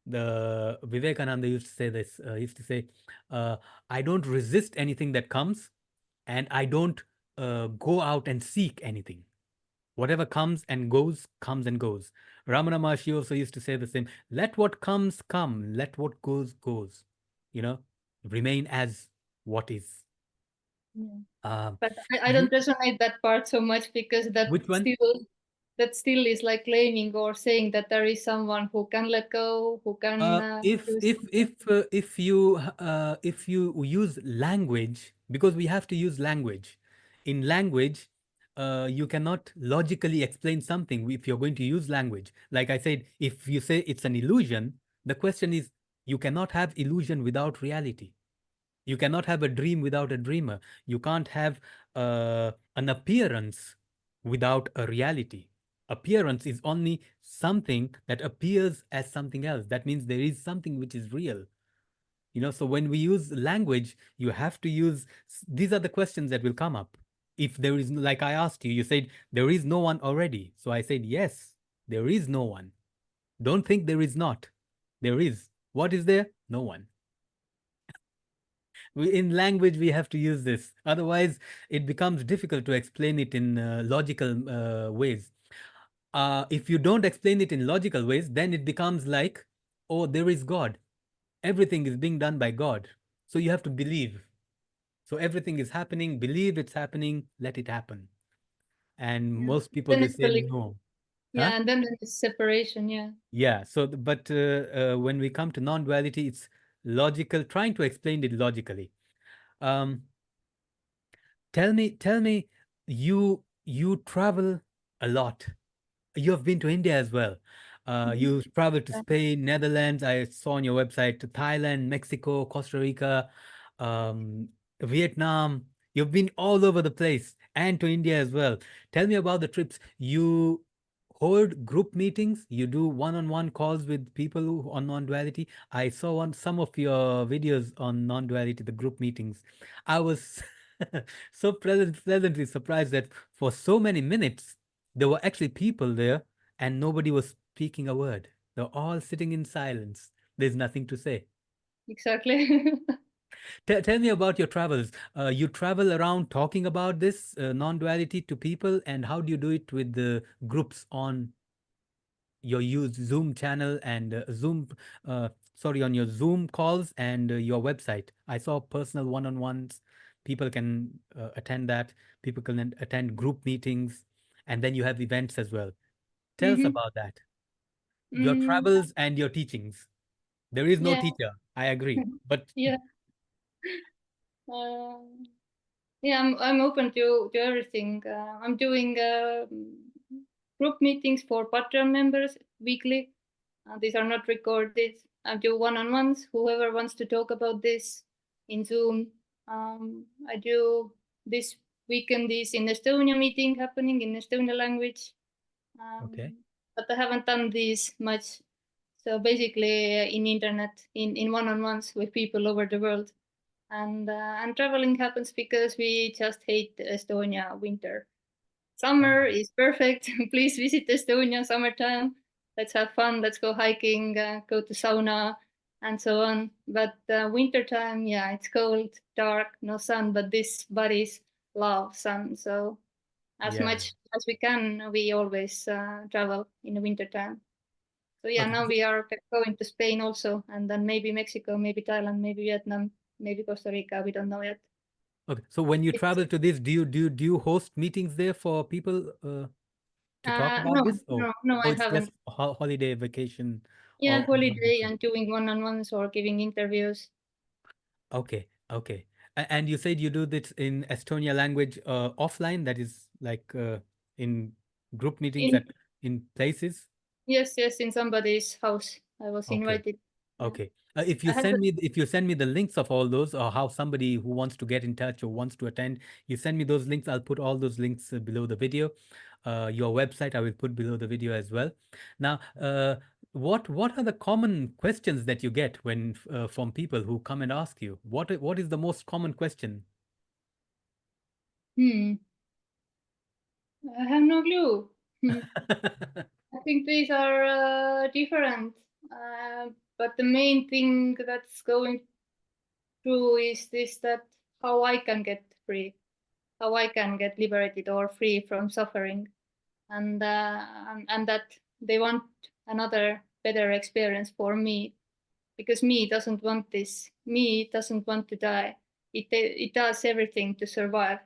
The Vivekananda used to say this. Used to say, uh, "I don't resist anything that comes, and I don't go out and seek anything. Whatever comes and goes." Ramana Maharshi also used to say the same. Let what comes come. Let what goes goes. You know, remain as what is. Yeah. Um, But I you don't resonate that part so much because which one? that still is like claiming or saying that there is someone who can let go, who can do something. If you use language, because we have to use language. In language, you cannot logically explain something if you're going to use language. Like I said, if you say it's an illusion, the question is, you cannot have illusion without reality. You cannot have a dream without a dreamer. You can't have an appearance without a reality. Appearance is only something that appears as something else. That means there is something which is real. So when we use language, you have to use, these are the questions that will come up. If there is, like I asked you, you said, there is no one already. So I said, yes, there is no one. Don't think there is not. There is. What is there? No one. In language we have to use this, otherwise it becomes difficult to explain it in logical ways. If you don't explain it in logical ways, then it becomes like, oh, there is God, everything is being done by God, so you have to believe. So everything is happening, believe it's happening, let it happen. And Yeah. most people Then will it's say really, no. Huh? yeah, and then there's separation. Yeah. Yeah, so but when we come to non-duality, it's logical, trying to explain it logically. um, tell me, you travel a lot. You have been to India as well. Mhm. You traveled to Yeah. Spain, Netherlands. I saw on your website to Thailand, Mexico, Costa Rica, um, Vietnam. You've been all over the place and to India as well. Tell me about the trips. You hold group meetings. You do one-on-one calls with people on non-duality. I saw on some of your videos on non-duality, the group meetings. I was so pleasantly surprised that for so many minutes there were actually people there and nobody was speaking a word. They're all sitting in silence. There's nothing to say. Exactly. Tell me about your travels. You travel around talking about this non-duality to people, and how do you do it with the groups on your use Zoom channel and on your Zoom calls and your website? I saw personal one-on-ones. People can attend that. People can attend group meetings, and then you have events as well. Tell us Hmm. about that. Your Mm, travels and your teachings. There is no yeah. teacher, I agree. But Yeah. Um, yeah, I'm open to everything. I'm doing group meetings for Patreon members weekly. These are not recorded. I do one-on-ones. Whoever wants to talk about this in Zoom. I do this weekend is in Estonia meeting happening in Estonia language. okay. But I haven't done this much. So basically, in internet, in one-on-ones with people over the world, and traveling happens because we just hate Estonia winter. Summer Ah, is perfect. Please visit Estonia summertime. Let's have fun. Let's go hiking. Go to sauna. and so on. But winter time, yeah, it's cold, dark, no sun, but this bodies love sun. So as Yeah. much as we can, we always travel in the winter time. So yeah, Okay. now we are going to Spain also, and then maybe Mexico, maybe Thailand, maybe Vietnam, maybe Costa Rica. We don't know yet. Okay. So when you It's, travel to this, do you host meetings there for people to talk about no, this? no, no, Oh, I it's just haven't. holiday vacation Yeah, or holiday and doing one-on-ones or giving interviews. okay, okay. And you said you do this in Estonia language offline, that is like in group meetings In at in places. Yes, yes, in somebody's house. I was Okay. invited. Yeah. Okay. If you I send haven't. me the links of all those, or how somebody who wants to get in touch or wants to attend, you send me those links. I'll put all those links below the video. Your website I will put below the video as well. Now, what are the common questions that you get when from people who come and ask you? What is the most common question? Hmm. I have no clue. I think these are different. Uh, but the main thing that's going through is this, that how I can get free, how I can get liberated or free from suffering, and that they want another better experience for me, because me doesn't want this. Me doesn't want to die. It does everything to survive.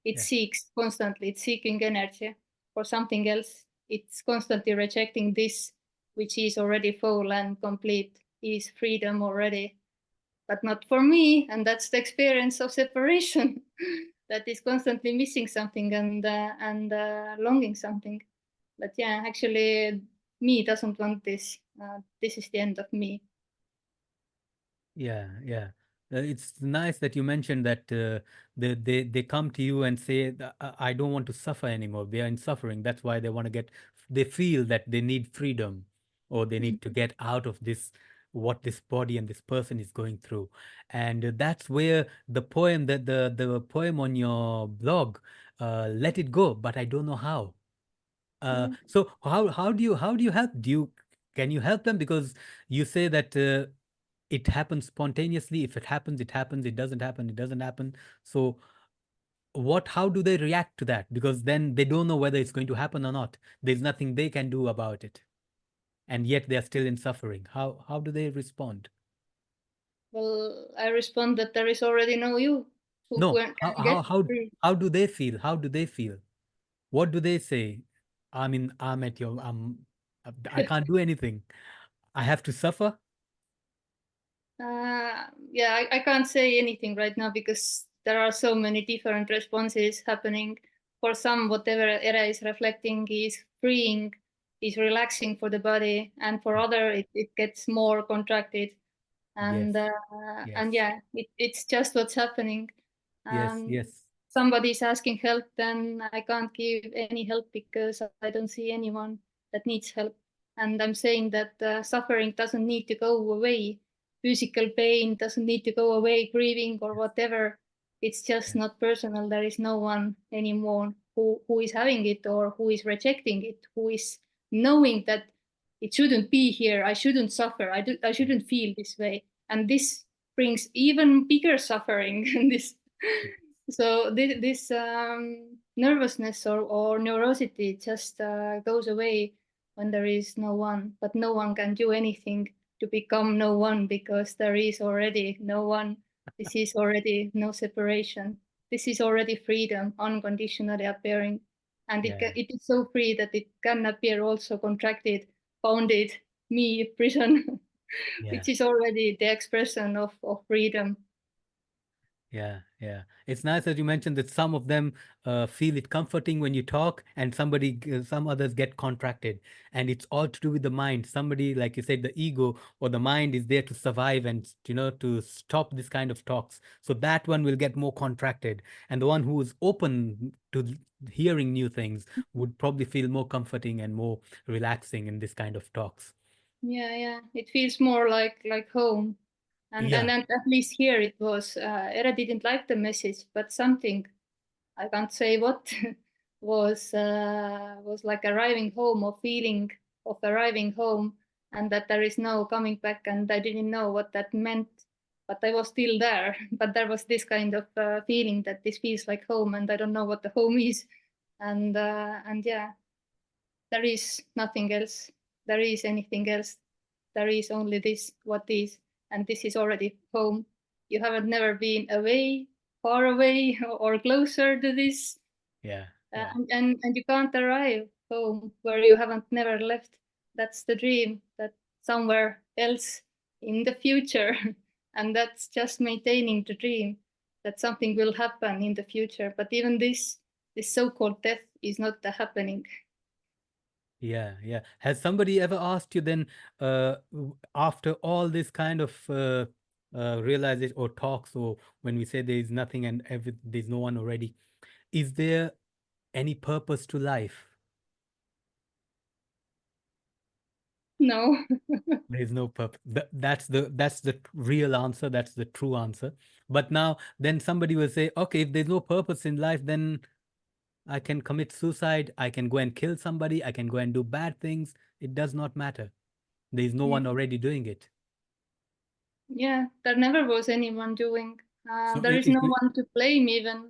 It Yeah. seeks constantly. It's seeking energy for something else. It's constantly rejecting this, which is already full and complete, is freedom already, but not for me. And that's the experience of separation, that is constantly missing something and longing something. But yeah, actually, me doesn't want this. This is the end of me. Yeah, yeah. It's nice that you mentioned that they come to you and say, I don't want to suffer anymore. They are in suffering. That's why they want to get, they feel that they need freedom or they need to get out of this, what this body and this person is going through. And that's where the poem, the poem on your blog, Let It Go, but I don't know how. Yeah. So how do you help? Can you help them? Because you say that it happens spontaneously. If it happens, it happens. It doesn't happen, it doesn't happen. So how do they react to that? Because then they don't know whether it's going to happen or not. There's nothing they can do about it, and yet they're still in suffering. How do they respond? Well, I respond that there is already no you who No, can get free. how do they feel? How do they feel? What do they say? I mean, I'm at your I can't do anything. I have to suffer. Yeah, I can't say anything right now because there are so many different responses happening. For some, whatever era is reflecting is freeing, is relaxing for the body, and for other, it gets more contracted. Yes, And yes, yeah, it's just what's happening. yes, Um, yes, Somebody's asking help, then I can't give any help because I don't see anyone that needs help. And I'm saying that suffering doesn't need to go away. Physical pain doesn't need to go away, grieving or whatever. It's just yes, not personal. There is no one anymore who is having it or who is rejecting it, who is knowing that it shouldn't be here. I shouldn't suffer. I shouldn't feel this way. And this brings even bigger suffering. this so this nervousness or neurosity just goes away when there is no one, but no one can do anything to become no one because there is already no one. This is already no separation. This is already freedom unconditionally appearing, and yeah, it is so free that it can appear also contracted, bounded, me prison, yeah. which is already the expression of freedom. Yeah, yeah. It's nice that you mentioned that some of them feel it comforting when you talk, and some others get contracted, and it's all to do with the mind. Somebody, like you said, the ego or the mind is there to survive and to stop this kind of talks. So that one will get more contracted, and the one who is open to hearing new things would probably feel more comforting and more relaxing in this kind of talks. Yeah, yeah. It feels more like home. And Yeah, then at least here it was Era didn't like the message, but something, I can't say what, was like arriving home or feeling of arriving home. and that there is no coming back, and I didn't know what that meant, but I was still there. But there was this kind of feeling that this feels like home, and I don't know what the home is. And yeah, there is nothing else. There is anything else. There is only this, what is, and this is already home. You haven't never been away, far away, or closer to this. Yeah, uh, yeah, and you can't arrive home where you haven't never left. That's the dream, that somewhere else in the future. And that's just maintaining the dream that something will happen in the future. But even this so-called death is not the happening. yeah, yeah. Has somebody ever asked you then, after all this kind of realization or talks, or when we say there is nothing and there's no one already, is there any purpose to life? No. There is no purpose. That's the real answer. That's the true answer. But now, then somebody will say, okay, if there's no purpose in life, then I can commit suicide. I can go and kill somebody. I can go and do bad things. It does not matter. There is no Yeah. one already doing it. Yeah, there never was anyone doing. So There is no one to blame even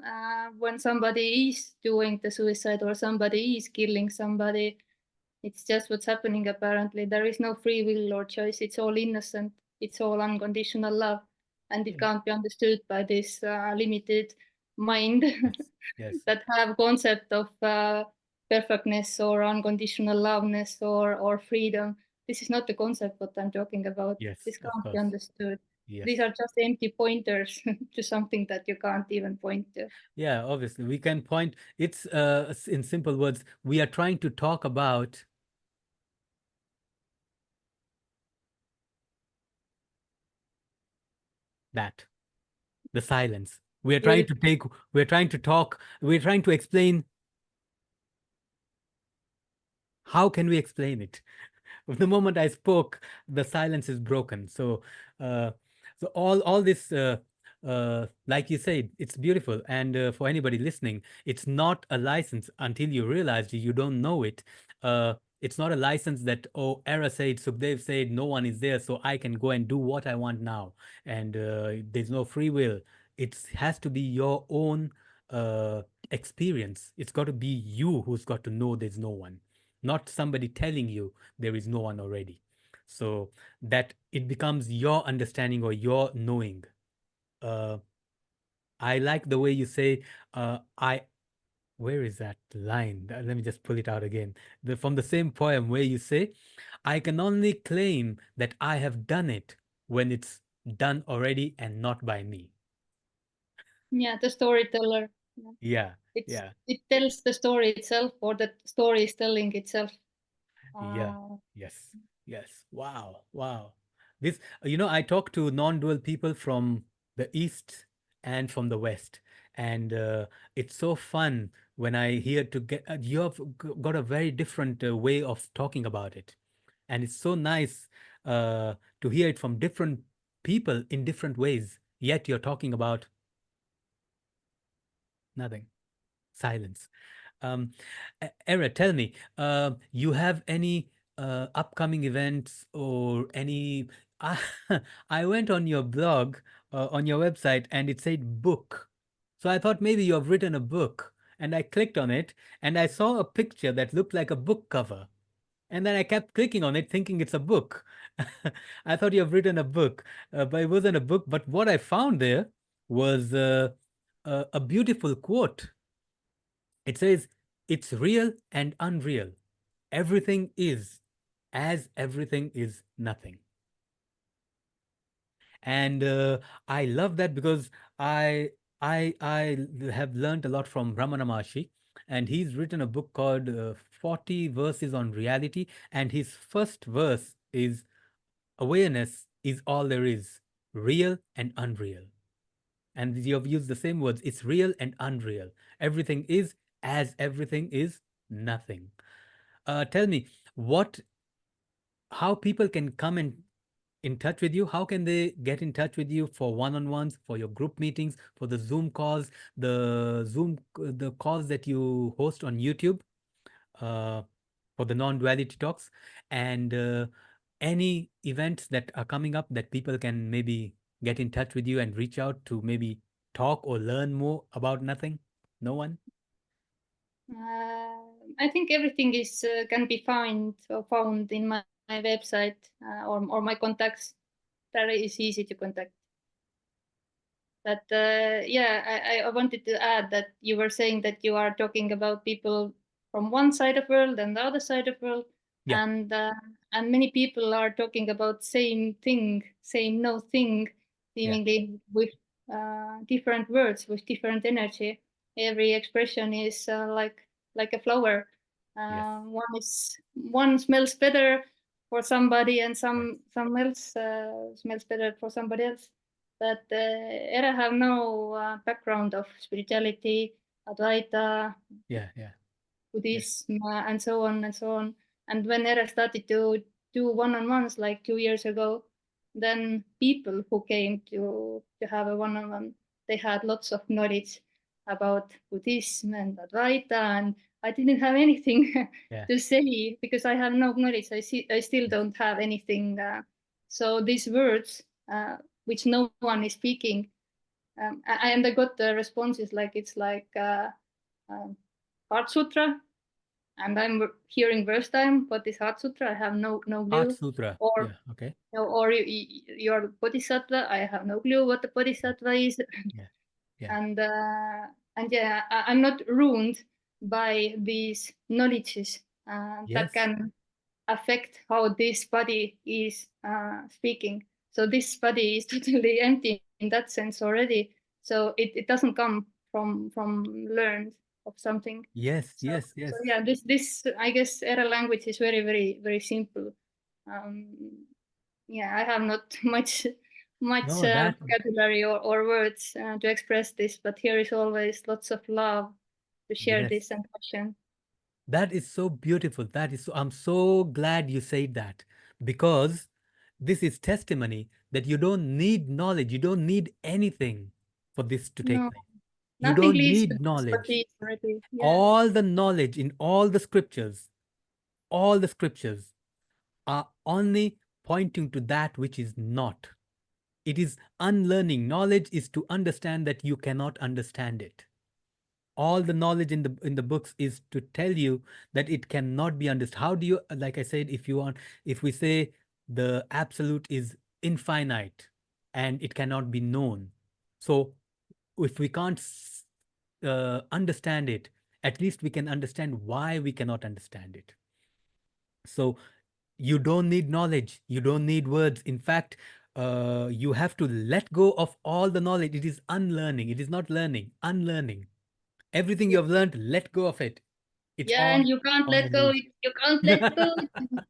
when somebody is doing the suicide or somebody is killing somebody. It's just what's happening apparently. There is no free will or choice. It's all innocent. It's all unconditional love. And it can't be understood by this limited mind yes, yes, that have concept of perfectness or unconditional loveness or freedom. This is not the concept what I'm talking about. yes, This of can't be course. understood. Yes. These are just empty pointers to something that you can't even point to. Yeah, obviously. We can point, it's in simple words, we are trying to talk about that, the silence. We are trying to Beautiful. take, we're trying to talk, we're trying to explain how can we explain it. The moment I spoke, the silence is broken. So, uh, so all this, like you said, it's beautiful. And for anybody listening, it's not a license until you realize you don't know it. It's not a license that, oh, Era said, Sukhdev said, no one is there, so I can go and do what I want now. And there's no free will. It has to be your own uh, experience. It's got to be you who's got to know there's no one, not somebody telling you there is no one already. So that it becomes your understanding or your knowing. Uh, I like the way you say, where is that line? Let me just pull it out again. From the same poem where you say, I can only claim that I have done it when it's done already and not by me. Yeah, the storyteller. Yeah. Yeah, It's yeah. it tells the story itself, or the story is telling itself. Yeah. Uh, Yes. Yes. Wow. Wow. This, I talk to non-dual people from the East and from the West, and it's so fun when I hear to get you have got a very different way of talking about it, and it's so nice to hear it from different people in different ways. Yet you're talking about nothing, silence. Um, Era, tell me, you have any upcoming events or any? I, I went on your blog, on your website, and it said book. So I thought maybe you have written a book, and I clicked on it, and I saw a picture that looked like a book cover, and then I kept clicking on it, thinking it's a book. I thought you have written a book, but it wasn't a book. But what I found there was a beautiful quote. It says, it's real and unreal. Everything is as everything is nothing. And I love that because I I have learned a lot from Ramana Maharshi, and he's written a book called 40 Verses on Reality. And his first verse is, awareness is all there is, real and unreal. And you have used the same words, it's real and unreal. Everything is as everything is nothing. Tell me, what how people can come in touch with you. How can they get in touch with you for one-on-ones, for your group meetings, for the Zoom calls, the calls that you host on YouTube, uh, for the non-duality talks? And Any events that are coming up that people can maybe get in touch with you and reach out to maybe talk or learn more about nothing? No one? I think everything is can be found in my website or my contacts. That is easy to contact. But yeah, I wanted to add that you were saying that you are talking about people from one side of world and the other side of world, Yeah. and many people are talking about same thing, same no thing, Yeah. seemingly with different words, with different energy. Every expression is like a flower. Yes. One smells better for somebody, and Yes. some else smells better for somebody else. But Era have no background of spirituality, Advaita, Yeah. Yeah. Yes. Buddhism, and so on and so on. And when Era started to do one-on-ones like 2 years ago, then people who came to have a one-on-one, they had lots of knowledge about Buddhism and Advaita, and I didn't have anything Yeah. to say because I have no knowledge. I still Yes. don't have anything. So these words, which no one is speaking, and I got the responses like it's like um, Heart Sutra, and I'm hearing first time what is Heart Sutra. I have no Heart clue, Sutra. or Yeah. Okay. or your Bodhisattva. I have no clue what the Yeah. Bodhisattva is, Yeah. Yeah. and yeah, I'm not ruined by these knowledges that Yes. can affect how this body is speaking. So this body is totally empty in that sense already. So it doesn't come from learned of something. Yes. So Yes. Yes. so yeah, this I guess era language is very simple. Um, yeah, I have not much No, that vocabulary or words to express this, but here is always lots of love to share yes. this and passion. That is so beautiful. That is so, I'm so glad you said that because this is testimony that you don't need knowledge. You don't need anything for this to take No, place. You nothing don't leads to need this, but knowledge. it's already, yeah. All the knowledge in all the scriptures are only pointing to that which is not. It is unlearning. Knowledge is to understand that you cannot understand it. All the knowledge in the books is to tell you that it cannot be understood. How do you, like I said, if we say the absolute is infinite and it cannot be known, so if we can't understand it, at least we can understand why we cannot understand it. So you don't need knowledge, you don't need words. In fact, you have to let go of all the knowledge. It is unlearning, it is not learning, unlearning. Everything you Yeah, have learned, let go of it. It's yeah, and you can't all let go illusion. it. You can't let go it.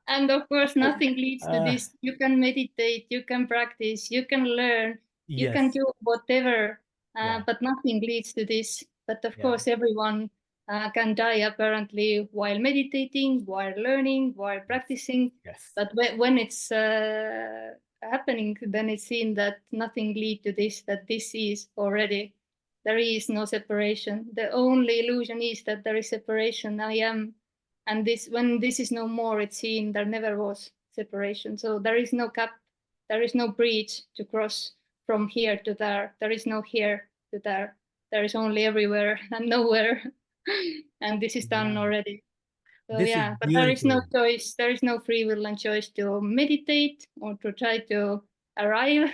And of course, nothing leads to uh, this. You can meditate, you can practice, you can learn, you can yes. do whatever, Yeah. but nothing leads to this. But of Yeah. course, everyone can die apparently while meditating, while learning, while Yes. practicing. Yes. But when it's happening, then it's seen that nothing lead to this, that this is already. There is no separation. The only illusion is that there is separation. I am, and this when this is no more, it's seen there never was separation. So there is no gap, there is no bridge to cross from here to there. There is no here to there. There is only everywhere and nowhere. And this is done Wow. already. So This is yeah, but there is no beautiful. choice. There is no free will and choice to meditate or to try to arrive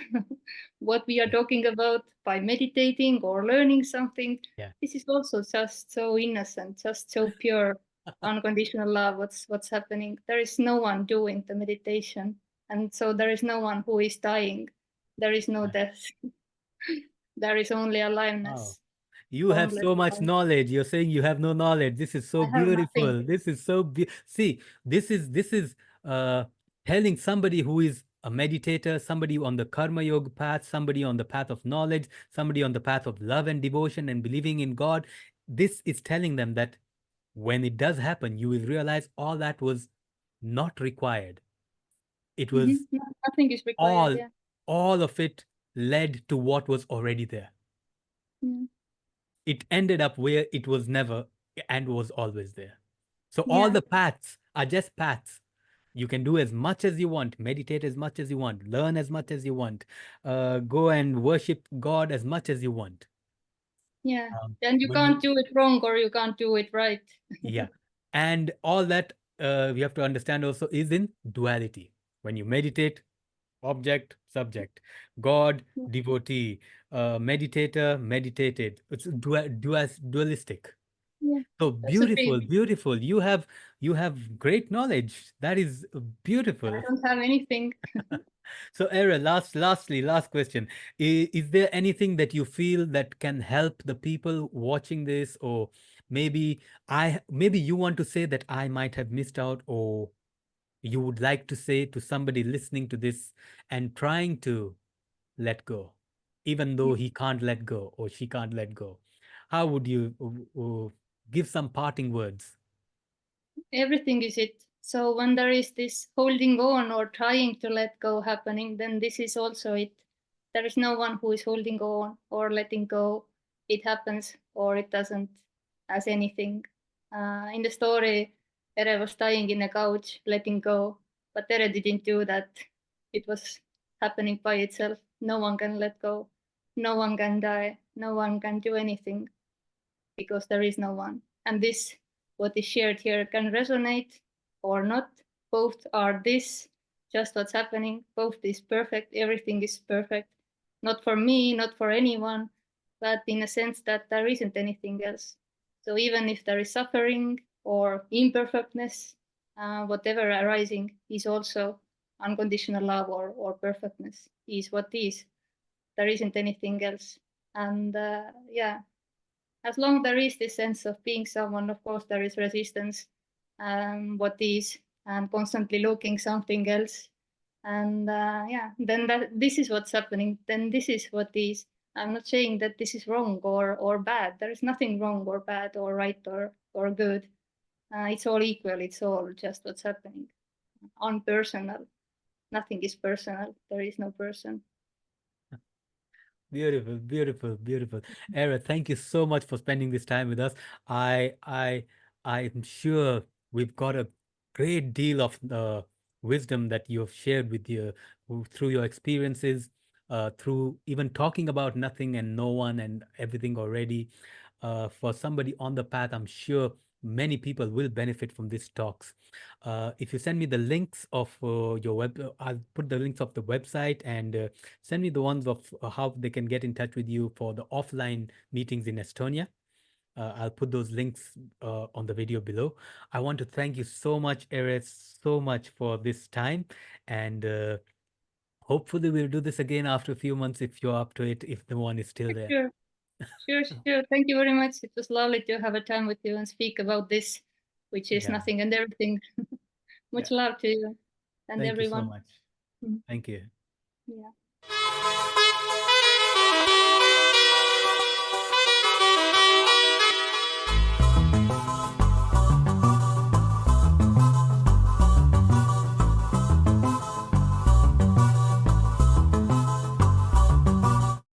what we are Yeah. talking about by meditating or learning something. Yeah. This is also just so innocent, just so pure, unconditional love. What's happening? There is no one doing the meditation, and so there is no one who is dying. There is no Yeah. death. There is only Wow. aliveness, You have boundless so much aliveness. knowledge. You're saying you have no knowledge. This is so I have nothing. beautiful. This is so see, this is uh telling somebody who is a meditator, somebody on the karma yoga path, somebody on the path of knowledge, somebody on the path of love and devotion and believing in God. This is telling them that when it does happen, you will realize all that was not required. It was Nothing is required. all Yeah. all of it led to what was already there. Yeah. It ended up where it was never and was always there. So all Yeah. the paths are just paths. You can do as much as you want, meditate as much as you want, learn as much as you want, go and worship God as much as you want. Yeah. Um, And you when you, can't do it wrong or you can't do it right. yeah, and all that you have to understand also is in duality. When you meditate, object, subject, God, Yeah. devotee, meditator, meditated. It's dualistic. Yeah. So That's the beautiful, dream. beautiful. You have great knowledge. That is I beautiful. don't have anything. So, Era, last question. Is there anything that you feel that can help the people watching this, or maybe you want to say that I might have missed out, or you would like to say to somebody listening to this and trying to let go, even though he can't let go or she can't let go? How would you give some parting words? Everything is it. So when there is this holding on or trying to let go happening, then this is also it. There is no one who is holding on or letting go. It happens or it doesn't as anything. In the story, Ere was dying in a couch, letting go, but Ere didn't do that. It was happening by itself. No one can let go. No one can die. No one can do anything because there is no one. And this, what is shared here, can resonate or not. Both are this, just what's happening. Both is perfect. Everything is perfect. Not for me, not for anyone, but in a sense that there isn't anything else. So even if there is suffering or imperfectness, whatever arising is also unconditional love or perfectness is what is. There isn't anything else. And yeah, as long there is this sense of being someone, of course there is resistance, what is, and constantly looking something else. And yeah, then this is what's happening. Then this is what is. I'm not saying that this is wrong or bad. There is nothing wrong or bad or right or good. It's all equal. It's all just what's happening. Unpersonal. Nothing is personal. There is no person. Beautiful, beautiful, beautiful. Era, thank you so much for spending this time with us. I I I'm sure we've got a great deal of wisdom that you have shared with you through your experiences, through even talking about nothing and no one and everything already. For somebody on the path, I'm sure many people will benefit from these talks. If you send me the links of your I'll put the links of the website and send me the ones of how they can get in touch with you for the offline meetings in Estonia. I'll put those links on the video below. I want to thank you so much, Eres, so much for this time. And hopefully we'll do this again after a few months if you're up to it, if the one is still there. Sure. Sure. Thank you very much. It was lovely to have a time with you and speak about this, which is Yeah. nothing and everything. Much Yeah. love to you and Thank you so everyone. much. Thank you. Yeah.